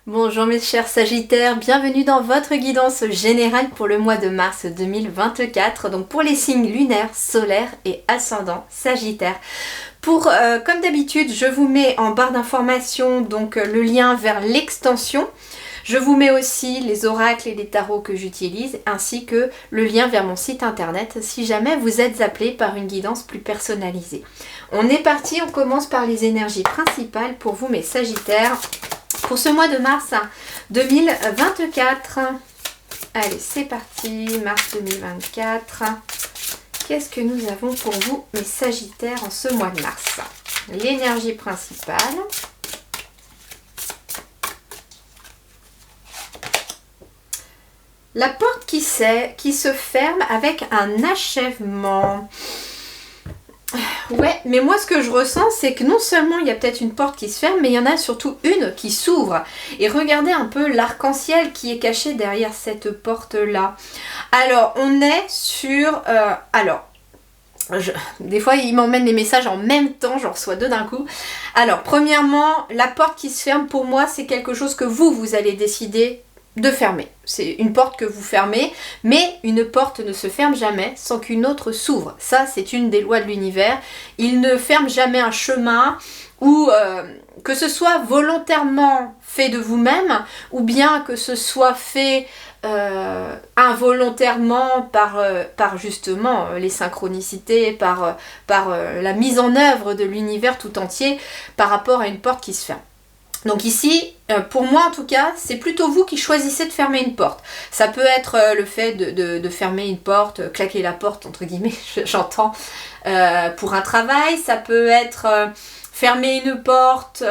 Bonjour mes chers Sagittaires, bienvenue dans votre guidance générale pour le mois de mars 2024, donc pour les signes lunaires, solaires et ascendants Sagittaire. Comme d'habitude, je vous mets en barre d'informations donc le lien vers l'extension. Je vous mets aussi les oracles et les tarots que j'utilise, ainsi que le lien vers mon site internet si jamais vous êtes appelé par une guidance plus personnalisée. On est parti, on commence par les énergies principales pour vous mes Sagittaires. Pour ce mois de mars 2024, allez c'est parti, mars 2024, qu'est-ce que nous avons pour vous mes Sagittaires en ce mois de mars? L'énergie principale, la porte qui se ferme avec un achèvement. Ouais, mais moi ce que je ressens c'est que non seulement il y a peut-être une porte qui se ferme, mais il y en a surtout une qui s'ouvre. Et regardez un peu l'arc-en-ciel qui est caché derrière cette porte-là. Alors, on est sur... des fois il m'emmène les messages en même temps, j'en reçois deux d'un coup. Alors, premièrement, la porte qui se ferme pour moi c'est quelque chose que vous allez décider de fermer. C'est une porte que vous fermez, mais une porte ne se ferme jamais sans qu'une autre s'ouvre. Ça, c'est une des lois de l'univers. Il ne ferme jamais un chemin ou que ce soit volontairement fait de vous-même ou bien que ce soit fait involontairement par justement les synchronicités, par la mise en œuvre de l'univers tout entier par rapport à une porte qui se ferme. Donc ici, pour moi en tout cas, c'est plutôt vous qui choisissez de fermer une porte. Ça peut être le fait de fermer une porte, claquer la porte entre guillemets, j'entends, pour un travail. Ça peut être fermer une porte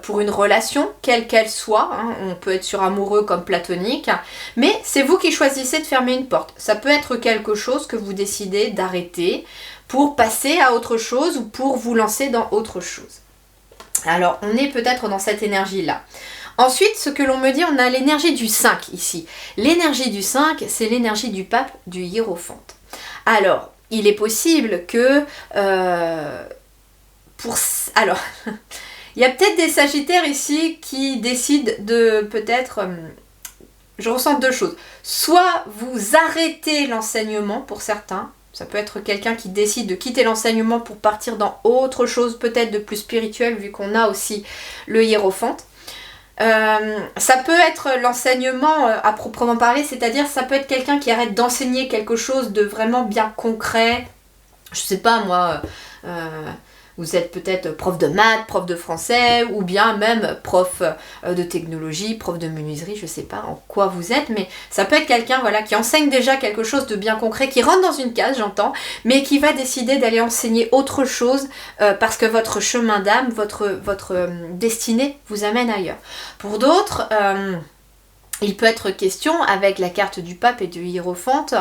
pour une relation, quelle qu'elle soit. Hein. On peut être sur amoureux comme platonique. Mais c'est vous qui choisissez de fermer une porte. Ça peut être quelque chose que vous décidez d'arrêter pour passer à autre chose ou pour vous lancer dans autre chose. Alors, on est peut-être dans cette énergie-là. Ensuite, ce que l'on me dit, on a l'énergie du 5 ici. L'énergie du 5, c'est l'énergie du pape, du hiérophante. Alors, il est possible que... Alors, il y a peut-être des Sagittaires ici qui décident de peut-être... je ressens deux choses. Soit vous arrêtez l'enseignement pour certains. Ça peut être quelqu'un qui décide de quitter l'enseignement pour partir dans autre chose, peut-être de plus spirituel, vu qu'on a aussi le hiérophante. Ça peut être l'enseignement à proprement parler, c'est-à-dire ça peut être quelqu'un qui arrête d'enseigner quelque chose de vraiment bien concret. Je sais pas moi... vous êtes peut-être prof de maths, prof de français, ou bien même prof de technologie, prof de menuiserie, je sais pas en quoi vous êtes, mais ça peut être quelqu'un voilà, qui enseigne déjà quelque chose de bien concret, qui rentre dans une case, j'entends, mais qui va décider d'aller enseigner autre chose parce que votre chemin d'âme, votre destinée vous amène ailleurs. Pour d'autres... il peut être question, avec la carte du pape et du hiérophante,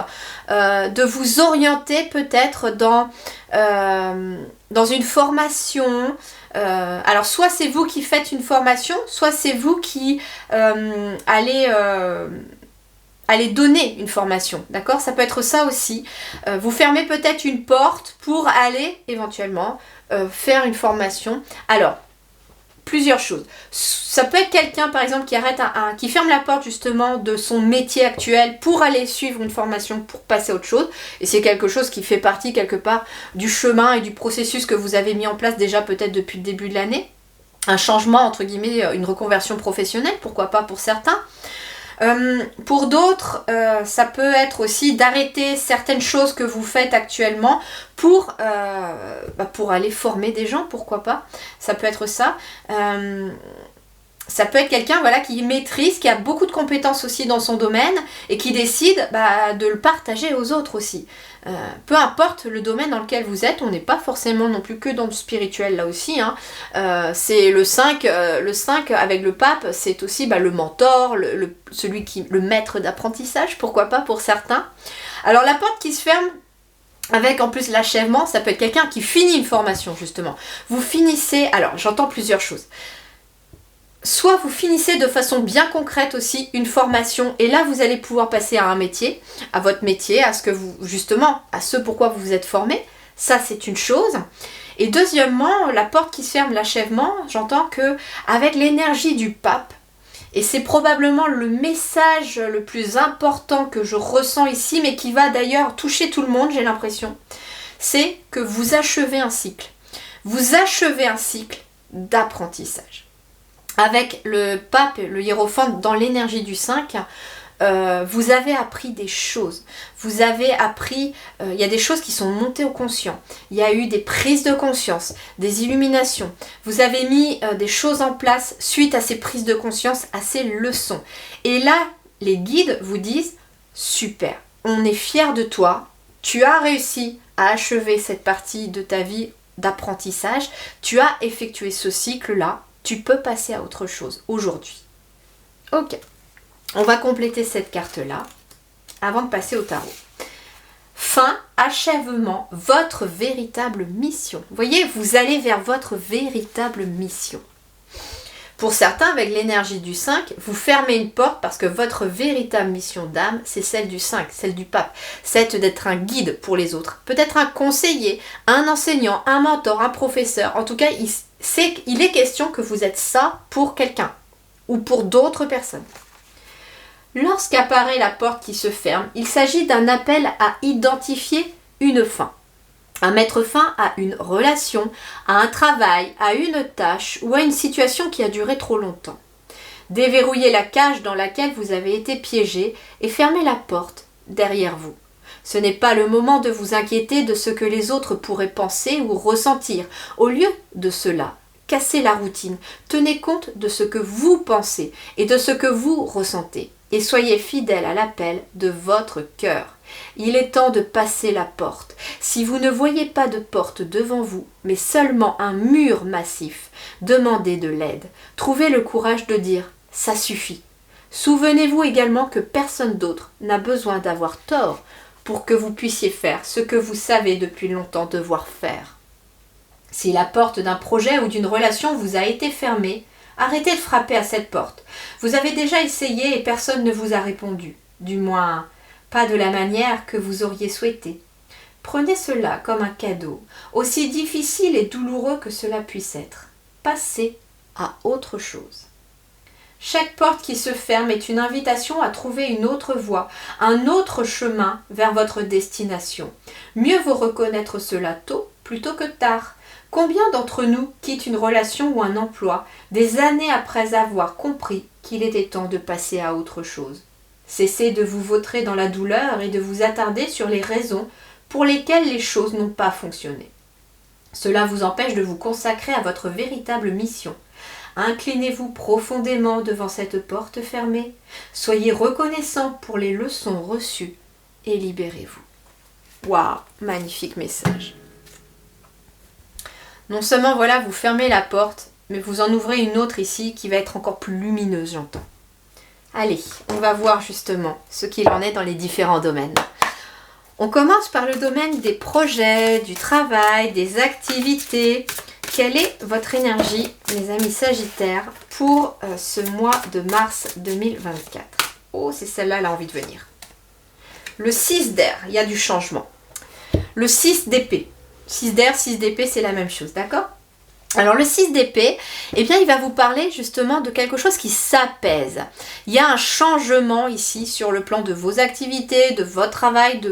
de vous orienter peut-être dans une formation. Alors soit c'est vous qui faites une formation, soit c'est vous qui allez donner une formation, d'accord? Ça peut être ça aussi. Vous fermez peut-être une porte pour aller éventuellement faire une formation. Alors, plusieurs choses. Ça peut être quelqu'un par exemple qui ferme la porte justement de son métier actuel pour aller suivre une formation pour passer à autre chose, et c'est quelque chose qui fait partie quelque part du chemin et du processus que vous avez mis en place déjà peut-être depuis le début de l'année. Un changement entre guillemets, une reconversion professionnelle, pourquoi pas pour certains. Pour d'autres, ça peut être aussi d'arrêter certaines choses que vous faites actuellement pour aller former des gens, pourquoi pas. Ça peut être ça. Ça peut être quelqu'un voilà, qui maîtrise, qui a beaucoup de compétences aussi dans son domaine et qui décide de le partager aux autres aussi. Peu importe le domaine dans lequel vous êtes, on n'est pas forcément non plus que dans le spirituel là aussi. Hein. C'est le 5 avec le pape, c'est aussi le mentor, le maître d'apprentissage, pourquoi pas pour certains. Alors la porte qui se ferme, avec en plus l'achèvement, ça peut être quelqu'un qui finit une formation justement. Vous finissez, alors j'entends plusieurs choses. soit vous finissez de façon bien concrète aussi une formation et là vous allez pouvoir passer à un métier, à votre métier, à ce que vous, justement, à ce pourquoi vous vous êtes formé. Ça c'est une chose. Et deuxièmement, la porte qui se ferme, l'achèvement, j'entends que avec l'énergie du pape, et c'est probablement le message le plus important que je ressens ici, mais qui va d'ailleurs toucher tout le monde, j'ai l'impression, c'est que vous achevez un cycle. Vous achevez un cycle d'apprentissage. Avec le pape, le hiérophante dans l'énergie du 5, vous avez appris des choses. Vous avez appris, il y a des choses qui sont montées au conscient. Il y a eu des prises de conscience, des illuminations. Vous avez mis des choses en place suite à ces prises de conscience, à ces leçons. Et là, les guides vous disent, super, on est fiers de toi. Tu as réussi à achever cette partie de ta vie d'apprentissage. Tu as effectué ce cycle-là. Tu peux passer à autre chose aujourd'hui. Ok. On va compléter cette carte-là avant de passer au tarot. Fin, achèvement, votre véritable mission. Vous voyez, vous allez vers votre véritable mission. Pour certains, avec l'énergie du 5, vous fermez une porte parce que votre véritable mission d'âme, c'est celle du 5, celle du pape. C'est d'être un guide pour les autres. Peut-être un conseiller, un enseignant, un mentor, un professeur. En tout cas, il est question que vous êtes ça pour quelqu'un ou pour d'autres personnes. Lorsqu'apparaît la porte qui se ferme, il s'agit d'un appel à identifier une fin, à mettre fin à une relation, à un travail, à une tâche ou à une situation qui a duré trop longtemps. Déverrouillez la cage dans laquelle vous avez été piégé et fermez la porte derrière vous. Ce n'est pas le moment de vous inquiéter de ce que les autres pourraient penser ou ressentir. Au lieu de cela, cassez la routine, tenez compte de ce que vous pensez et de ce que vous ressentez. Et soyez fidèle à l'appel de votre cœur. Il est temps de passer la porte. Si vous ne voyez pas de porte devant vous, mais seulement un mur massif, demandez de l'aide. Trouvez le courage de dire « ça suffit ». Souvenez-vous également que personne d'autre n'a besoin d'avoir tort pour que vous puissiez faire ce que vous savez depuis longtemps devoir faire. Si la porte d'un projet ou d'une relation vous a été fermée, arrêtez de frapper à cette porte. Vous avez déjà essayé et personne ne vous a répondu. Du moins, pas de la manière que vous auriez souhaité. Prenez cela comme un cadeau, aussi difficile et douloureux que cela puisse être. Passez à autre chose. Chaque porte qui se ferme est une invitation à trouver une autre voie, un autre chemin vers votre destination. Mieux vaut reconnaître cela tôt plutôt que tard. Combien d'entre nous quittent une relation ou un emploi des années après avoir compris qu'il était temps de passer à autre chose? Cessez de vous vautrer dans la douleur et de vous attarder sur les raisons pour lesquelles les choses n'ont pas fonctionné. Cela vous empêche de vous consacrer à votre véritable mission. Inclinez-vous profondément devant cette porte fermée. Soyez reconnaissant pour les leçons reçues et libérez-vous. Waouh, magnifique message. Non seulement voilà, vous fermez la porte, mais vous en ouvrez une autre ici qui va être encore plus lumineuse, j'entends. Allez, on va voir justement ce qu'il en est dans les différents domaines. On commence par le domaine des projets, du travail, des activités. Quelle est votre énergie, mes amis Sagittaires, pour ce mois de mars 2024? Oh, c'est celle-là, elle a envie de venir. Le 6 d'air, il y a du changement. Le 6 d'épée. 6 d'air, 6 d'épée, c'est la même chose, d'accord? Alors le 6 d'épée, eh bien il va vous parler justement de quelque chose qui s'apaise. Il y a un changement ici sur le plan de vos activités, de votre travail, de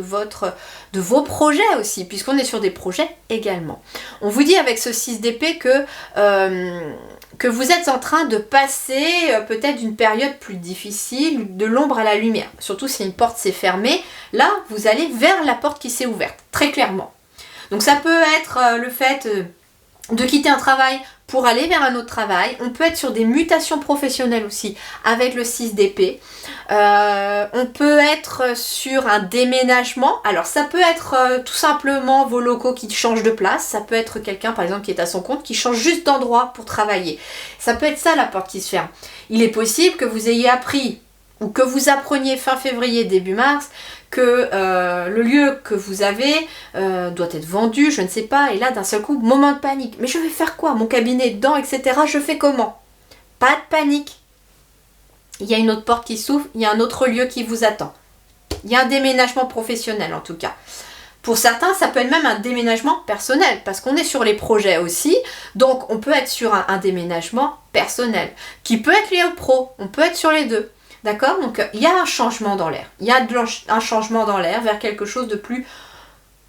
vos projets aussi, puisqu'on est sur des projets également. On vous dit avec ce 6 d'épée que vous êtes en train de passer peut-être d'une période plus difficile, de l'ombre à la lumière. Surtout si une porte s'est fermée, là vous allez vers la porte qui s'est ouverte, très clairement. Donc ça peut être le fait de quitter un travail pour aller vers un autre travail. On peut être sur des mutations professionnelles aussi avec le 6 d'épée. On peut être sur un déménagement. Alors ça peut être tout simplement vos locaux qui changent de place. Ça peut être quelqu'un par exemple qui est à son compte qui change juste d'endroit pour travailler. Ça peut être ça la porte qui se ferme. Il est possible que vous ayez appris ou que vous appreniez fin février, début mars, que le lieu que vous avez doit être vendu, je ne sais pas, et là d'un seul coup, moment de panique. Mais je vais faire quoi? Mon cabinet est dedans, etc. Je fais comment? Pas de panique. Il y a une autre porte qui s'ouvre, il y a un autre lieu qui vous attend. Il y a un déménagement professionnel en tout cas. Pour certains, ça peut être même un déménagement personnel, parce qu'on est sur les projets aussi, donc on peut être sur un déménagement personnel, qui peut être lié au pro, on peut être sur les deux. D'accord? Donc il y a un changement dans l'air. Il y a un changement dans l'air vers quelque chose de plus,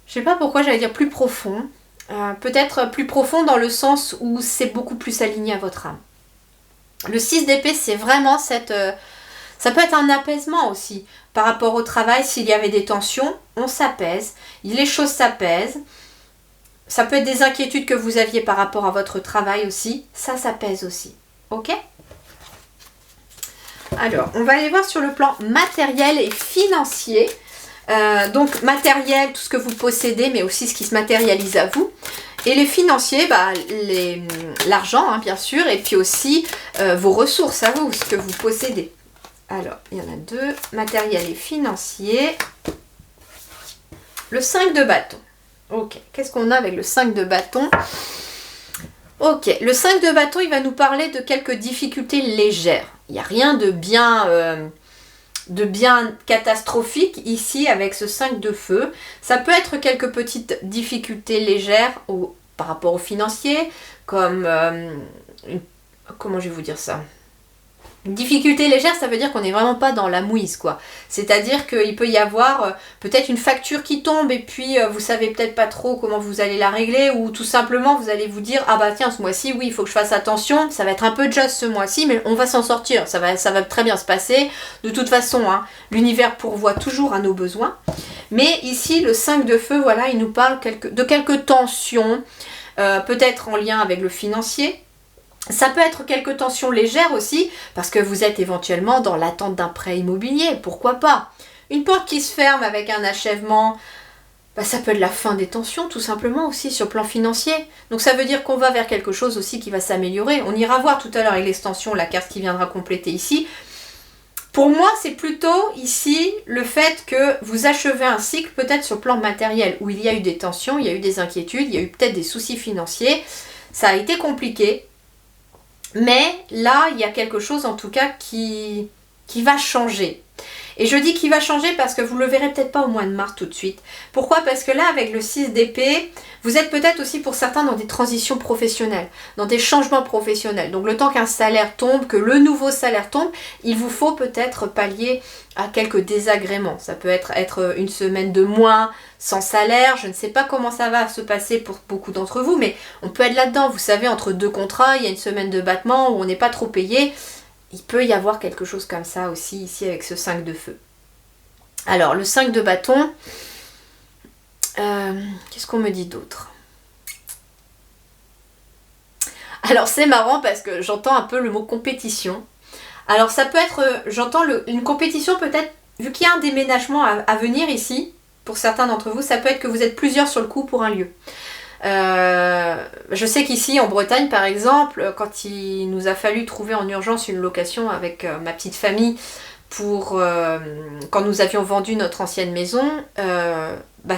je sais pas pourquoi j'allais dire plus profond, peut-être plus profond dans le sens où c'est beaucoup plus aligné à votre âme. Le 6 d'épée, c'est vraiment cette... ça peut être un apaisement aussi. Par rapport au travail, s'il y avait des tensions, on s'apaise. Les choses s'apaisent. Ça peut être des inquiétudes que vous aviez par rapport à votre travail aussi. Ça s'apaise aussi. Ok? Alors, on va aller voir sur le plan matériel et financier. Donc, matériel, tout ce que vous possédez, mais aussi ce qui se matérialise à vous. Et les financiers, l'argent, hein, bien sûr, et puis aussi vos ressources à vous, ce que vous possédez. Alors, il y en a deux, matériel et financier. Le 5 de bâton. Ok, qu'est-ce qu'on a avec le 5 de bâton? Ok, le 5 de bâton, il va nous parler de quelques difficultés légères. Il n'y a rien de bien catastrophique ici avec ce 5 de feu. Ça peut être quelques petites difficultés légères par rapport au financier, comme... comment je vais vous dire ça? Une difficulté légère, ça veut dire qu'on n'est vraiment pas dans la mouise, quoi. C'est-à-dire qu'il peut y avoir peut-être une facture qui tombe et puis vous savez peut-être pas trop comment vous allez la régler, ou tout simplement vous allez vous dire, ah bah tiens, ce mois-ci, oui, il faut que je fasse attention, ça va être un peu juste ce mois-ci, mais on va s'en sortir, ça va très bien se passer. De toute façon, hein, l'univers pourvoit toujours à nos besoins. Mais ici, le 5 de feu, voilà, il nous parle de quelques tensions, peut-être en lien avec le financier. Ça peut être quelques tensions légères aussi, parce que vous êtes éventuellement dans l'attente d'un prêt immobilier, pourquoi pas. Une porte qui se ferme avec un achèvement, ça peut être la fin des tensions tout simplement aussi sur le plan financier. Donc ça veut dire qu'on va vers quelque chose aussi qui va s'améliorer. On ira voir tout à l'heure avec l'extension, la carte qui viendra compléter ici. Pour moi, c'est plutôt ici le fait que vous achevez un cycle peut-être sur le plan matériel, où il y a eu des tensions, il y a eu des inquiétudes, il y a eu peut-être des soucis financiers. Ça a été compliqué. Mais là, il y a quelque chose en tout cas qui va changer. Et je dis qu'il va changer parce que vous ne le verrez peut-être pas au mois de mars tout de suite. Pourquoi? Parce que là, avec le 6 d'épée, vous êtes peut-être aussi pour certains dans des transitions professionnelles, dans des changements professionnels. Donc le temps qu'un salaire tombe, que le nouveau salaire tombe, il vous faut peut-être pallier à quelques désagréments. Ça peut être une semaine de moins sans salaire. Je ne sais pas comment ça va se passer pour beaucoup d'entre vous, mais on peut être là-dedans. Vous savez, entre deux contrats, il y a une semaine de battement où on n'est pas trop payé. Il peut y avoir quelque chose comme ça aussi ici avec ce 5 de feu. Alors, le 5 de bâton, qu'est-ce qu'on me dit d'autre? Alors, c'est marrant parce que j'entends un peu le mot compétition. Alors, ça peut être, j'entends une compétition peut-être, vu qu'il y a un déménagement à venir ici, pour certains d'entre vous, ça peut être que vous êtes plusieurs sur le coup pour un lieu. Je sais qu'ici en Bretagne par exemple, quand il nous a fallu trouver en urgence une location avec ma petite famille pour quand nous avions vendu notre ancienne maison,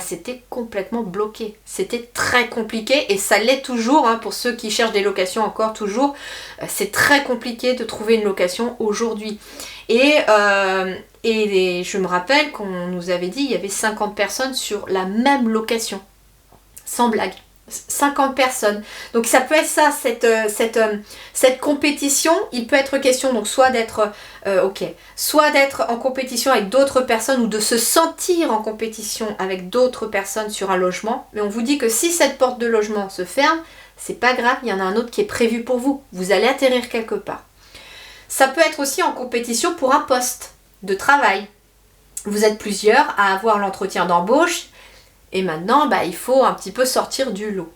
c'était complètement bloqué. C'était très compliqué et ça l'est toujours, hein, pour ceux qui cherchent des locations encore toujours. C'est très compliqué de trouver une location aujourd'hui. Et je me rappelle qu'on nous avait dit qu'il y avait 50 personnes sur la même location. Sans blague. 50 personnes. Donc ça peut être ça, cette compétition. Il peut être question donc soit d'être en compétition avec d'autres personnes ou de se sentir en compétition avec d'autres personnes sur un logement. Mais on vous dit que si cette porte de logement se ferme, c'est pas grave, il y en a un autre qui est prévu pour vous. Vous allez atterrir quelque part. Ça peut être aussi en compétition pour un poste de travail. Vous êtes plusieurs à avoir l'entretien d'embauche. Et maintenant, il faut un petit peu sortir du lot.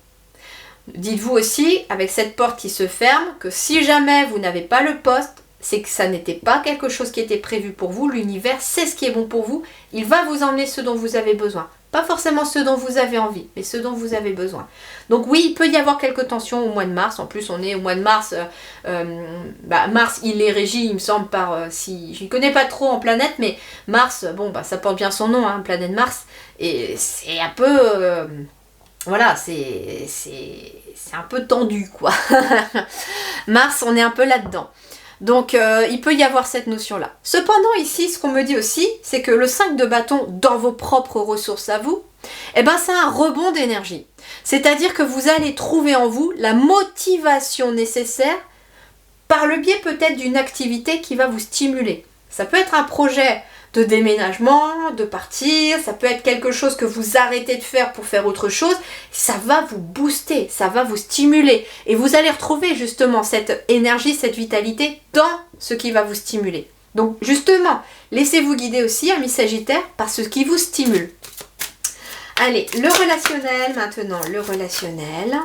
Dites-vous aussi, avec cette porte qui se ferme, que si jamais vous n'avez pas le poste, c'est que ça n'était pas quelque chose qui était prévu pour vous. L'univers sait ce qui est bon pour vous. Il va vous emmener ce dont vous avez besoin. Pas forcément ce dont vous avez envie, mais ce dont vous avez besoin. Donc oui, il peut y avoir quelques tensions au mois de mars. En plus, on est au mois de mars. Mars, il est régi, il me semble, par... je ne connais pas trop en planète, mais Mars, ça porte bien son nom, hein, planète Mars. Et c'est un peu... c'est un peu tendu, quoi. Mars, on est un peu là-dedans. Donc il peut y avoir cette notion-là. Cependant ici, ce qu'on me dit aussi, c'est que le 5 de bâton dans vos propres ressources à vous, eh ben c'est un rebond d'énergie. C'est-à-dire que vous allez trouver en vous la motivation nécessaire par le biais peut-être d'une activité qui va vous stimuler. Ça peut être un projet de déménagement, de partir, ça peut être quelque chose que vous arrêtez de faire pour faire autre chose, ça va vous booster, ça va vous stimuler et vous allez retrouver justement cette énergie, cette vitalité dans ce qui va vous stimuler. Donc justement, laissez-vous guider aussi, amis Sagittaires, par ce qui vous stimule. Allez, le relationnel maintenant, le relationnel.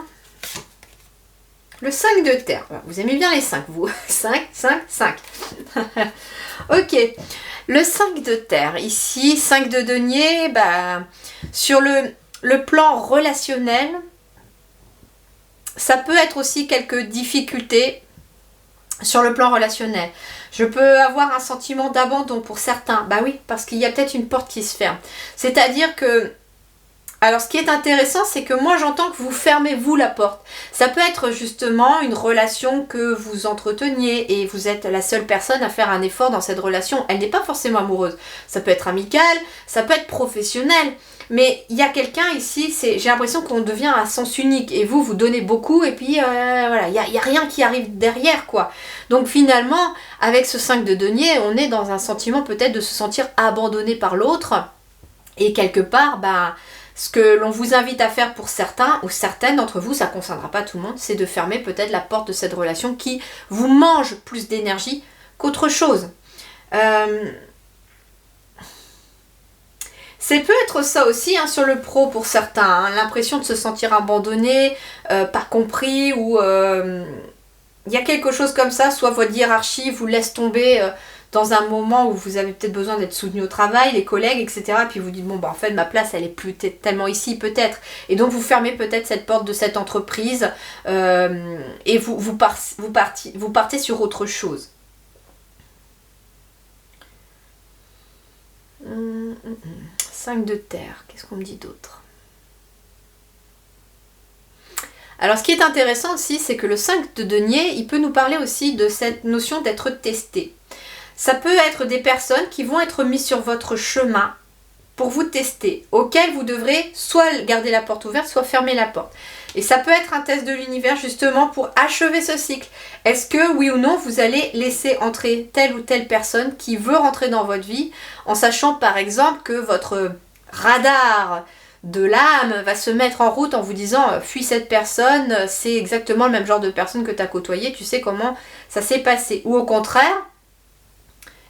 Le 5 de terre, vous aimez bien les 5 vous, 5, 5, 5. Ok, le 5 de terre, ici, 5 de denier, bah, sur le plan relationnel, ça peut être aussi quelques difficultés sur le plan relationnel. Je peux avoir un sentiment d'abandon pour certains, bah oui, parce qu'il y a peut-être une porte qui se ferme. C'est-à-dire que, alors ce qui est intéressant, c'est que moi j'entends que vous fermez vous la porte. Ça peut être justement une relation que vous entreteniez et vous êtes la seule personne à faire un effort dans cette relation. Elle n'est pas forcément amoureuse. Ça peut être amical, ça peut être professionnel. Mais il y a quelqu'un ici, j'ai l'impression qu'on devient à sens unique. Et vous donnez beaucoup et puis voilà, il n'y a rien qui arrive derrière quoi. Donc finalement, avec ce 5 de denier, on est dans un sentiment peut-être de se sentir abandonné par l'autre. Et quelque part, bah... ce que l'on vous invite à faire pour certains ou certaines d'entre vous, ça ne concernera pas tout le monde, c'est de fermer peut-être la porte de cette relation qui vous mange plus d'énergie qu'autre chose. C'est peut être ça aussi hein, sur le pro pour certains, hein, l'impression de se sentir abandonné, pas compris ou il y a quelque chose comme ça, soit votre hiérarchie vous laisse tomber dans un moment où vous avez peut-être besoin d'être soutenu au travail, les collègues, etc. Puis vous dites, bon, bah en fait, ma place, elle est plus tellement ici, peut-être. Et donc, vous fermez peut-être cette porte de cette entreprise et vous partez sur autre chose. 5 de terre, qu'est-ce qu'on me dit d'autre? Alors, ce qui est intéressant aussi, c'est que le 5 de denier, il peut nous parler aussi de cette notion d'être testé. Ça peut être des personnes qui vont être mises sur votre chemin pour vous tester, auxquelles vous devrez soit garder la porte ouverte, soit fermer la porte. Et ça peut être un test de l'univers justement pour achever ce cycle. Est-ce que oui ou non vous allez laisser entrer telle ou telle personne qui veut rentrer dans votre vie en sachant par exemple que votre radar de l'âme va se mettre en route en vous disant fuis cette personne, c'est exactement le même genre de personne que tu as côtoyé, tu sais comment ça s'est passé. Ou au contraire,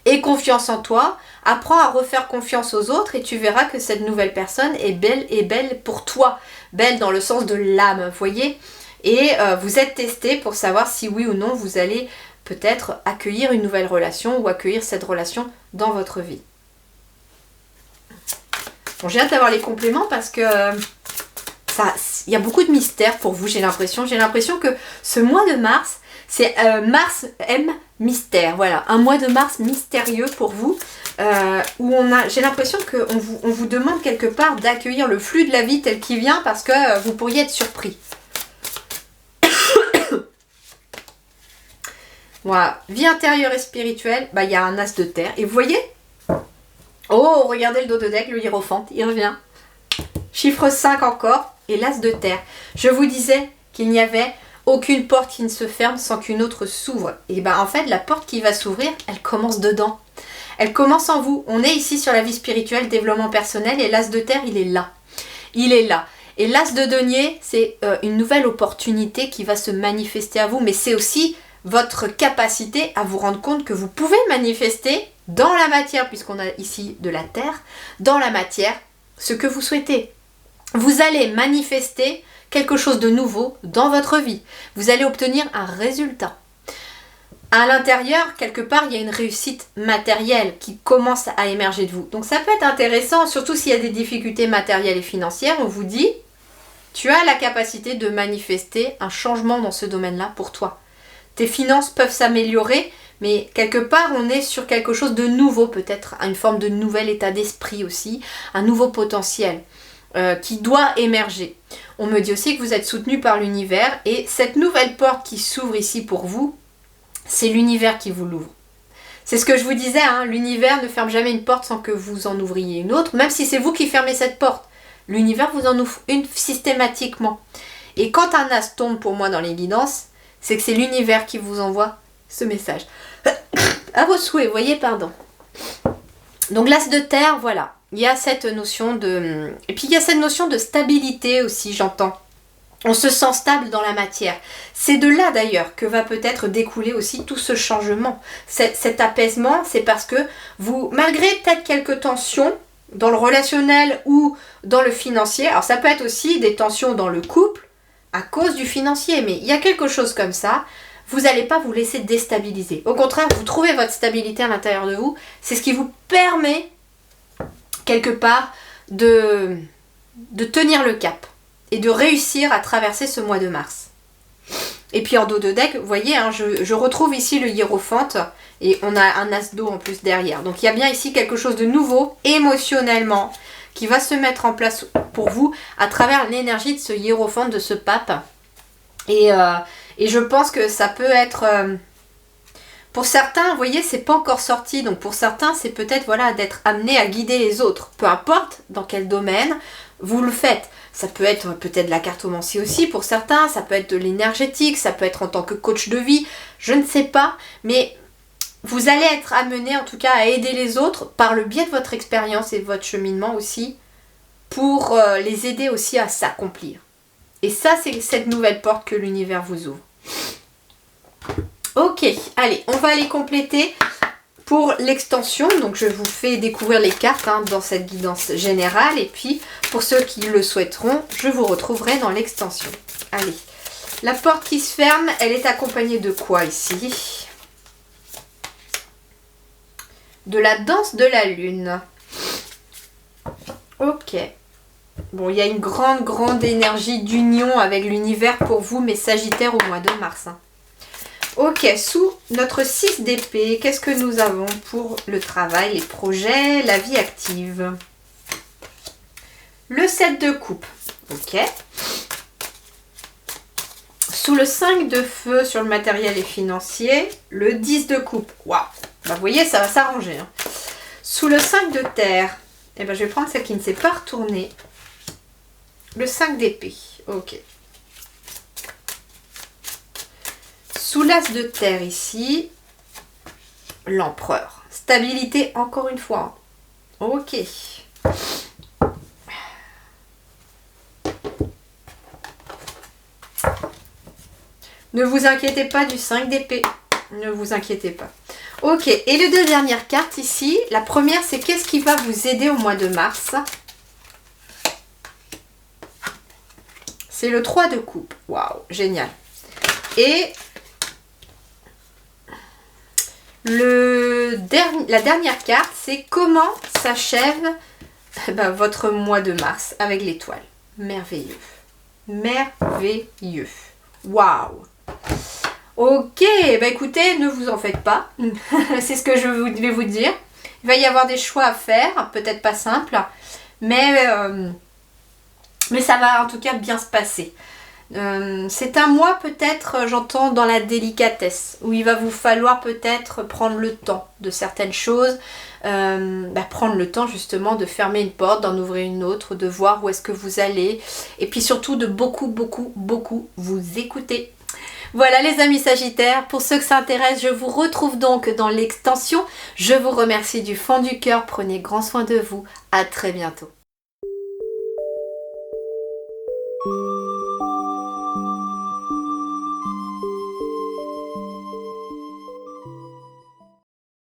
aie confiance en toi, apprends à refaire confiance aux autres et tu verras que cette nouvelle personne est belle pour toi. Belle dans le sens de l'âme, vous voyez. Et vous êtes testé pour savoir si oui ou non vous allez peut-être accueillir une nouvelle relation ou accueillir cette relation dans votre vie. Bon, j'ai hâte d'avoir les compléments parce que il y a beaucoup de mystères pour vous, j'ai l'impression. J'ai l'impression que ce mois de mars, c'est Mars M mystère. Voilà, un mois de mars mystérieux pour vous. Où j'ai l'impression qu'on vous demande quelque part d'accueillir le flux de la vie tel qu'il vient parce que vous pourriez être surpris. Voilà, vie intérieure et spirituelle, bah, y a un as de terre. Et vous voyez? Oh, regardez le dos de deck, le hiérophante, il revient. Chiffre 5 encore, et l'as de terre. Je vous disais qu'il n'y avait aucune porte qui ne se ferme sans qu'une autre s'ouvre. Et ben en fait, la porte qui va s'ouvrir, elle commence dedans. Elle commence en vous. On est ici sur la vie spirituelle, développement personnel, et l'as de terre, il est là. Il est là. Et l'as de denier, c'est une nouvelle opportunité qui va se manifester à vous, mais c'est aussi votre capacité à vous rendre compte que vous pouvez manifester dans la matière, puisqu'on a ici de la terre, dans la matière, ce que vous souhaitez. Vous allez manifester quelque chose de nouveau dans votre vie. Vous allez obtenir un résultat. À l'intérieur, quelque part, il y a une réussite matérielle qui commence à émerger de vous. Donc ça peut être intéressant, surtout s'il y a des difficultés matérielles et financières. On vous dit, tu as la capacité de manifester un changement dans ce domaine-là pour toi. Tes finances peuvent s'améliorer, mais quelque part, on est sur quelque chose de nouveau, peut-être une forme de nouvel état d'esprit aussi, un nouveau potentiel qui doit émerger. On me dit aussi que vous êtes soutenu par l'univers et cette nouvelle porte qui s'ouvre ici pour vous, c'est l'univers qui vous l'ouvre. C'est ce que je vous disais, hein, l'univers ne ferme jamais une porte sans que vous en ouvriez une autre, même si c'est vous qui fermez cette porte. L'univers vous en ouvre une systématiquement. Et quand un as tombe pour moi dans les guidances, c'est que c'est l'univers qui vous envoie ce message. À vos souhaits, voyez, pardon. Donc l'as de terre, voilà. Il y a cette notion de... Et puis il y a cette notion de stabilité aussi, j'entends. On se sent stable dans la matière. C'est de là d'ailleurs que va peut-être découler aussi tout ce changement. Cet apaisement, c'est parce que vous, malgré peut-être quelques tensions dans le relationnel ou dans le financier, alors ça peut être aussi des tensions dans le couple à cause du financier, mais il y a quelque chose comme ça, vous n'allez pas vous laisser déstabiliser. Au contraire, vous trouvez votre stabilité à l'intérieur de vous, c'est ce qui vous permet quelque part de tenir le cap et de réussir à traverser ce mois de mars. Et puis en dos de deck, vous voyez, hein, je retrouve ici le hiérophante et on a un as d'eau en plus derrière. Donc il y a bien ici quelque chose de nouveau émotionnellement qui va se mettre en place pour vous à travers l'énergie de ce hiérophante, de ce pape. Et je pense que ça peut être... pour certains, vous voyez, c'est pas encore sorti. Donc pour certains, c'est peut-être voilà, d'être amené à guider les autres. Peu importe dans quel domaine, vous le faites. Ça peut être peut-être de la cartomancie aussi pour certains, ça peut être de l'énergétique, ça peut être en tant que coach de vie, je ne sais pas, mais vous allez être amené en tout cas à aider les autres par le biais de votre expérience et de votre cheminement aussi, pour les aider aussi à s'accomplir. Et ça, c'est cette nouvelle porte que l'univers vous ouvre. Ok, allez, on va aller compléter pour l'extension. Donc je vous fais découvrir les cartes dans cette guidance générale. Et puis, pour ceux qui le souhaiteront, je vous retrouverai dans l'extension. Allez, la porte qui se ferme, elle est accompagnée de quoi ici? De la danse de la lune. Ok. Bon, il y a une grande énergie d'union avec l'univers pour vous, mes Sagittaires, au mois de mars. Ok, sous notre 6 d'épée, qu'est-ce que nous avons pour le travail, les projets, la vie active? Le 7 de coupe. Ok. Sous le 5 de feu sur le matériel et financier, le 10 de coupe. Waouh! Bah, vous voyez, ça va s'arranger. Hein. Sous le 5 de terre, eh ben, je vais prendre celle qui ne s'est pas retournée. Le 5 d'épée. Ok. Sous l'as de terre ici, l'empereur. Stabilité encore une fois. Ok. Ne vous inquiétez pas du 5 d'épée. Ne vous inquiétez pas. Ok, et les deux dernières cartes ici. La première, c'est qu'est-ce qui va vous aider au mois de mars? C'est le 3 de coupe. Waouh, génial. Et la dernière carte, c'est comment s'achève votre mois de mars avec l'étoile. Merveilleux. Merveilleux. Waouh. Ok, bah écoutez, ne vous en faites pas. C'est ce que je vais vous dire. Il va y avoir des choix à faire, peut-être pas simples, mais ça va en tout cas bien se passer. C'est un mois peut-être, j'entends, dans la délicatesse, où il va vous falloir peut-être prendre le temps de certaines choses, prendre le temps justement de fermer une porte, d'en ouvrir une autre, de voir où est-ce que vous allez, et puis surtout de beaucoup vous écouter. Voilà les amis Sagittaires, pour ceux que ça intéresse, je vous retrouve donc dans l'extension. Je vous remercie du fond du cœur, prenez grand soin de vous, à très bientôt.